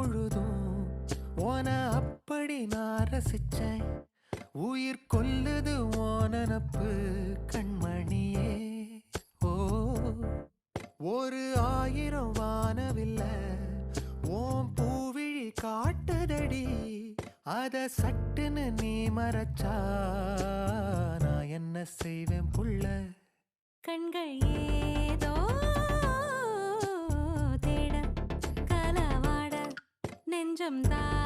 பொழுதும் ஓன அப்படி நான் ரசிச்சேன். உயிர் கொல்லுது ஓனனப்பு கண்மணியே. ஓ ஒரு 1000 வானவில்ல ஓம் பூவிழி காட்டுதடி. அத சட்டுன்னு நீ மறைச்சா நான் என்ன செய்வேன் புள்ள. கண்கள் ஏதோ தேட களவாட நெஞ்சம் தான்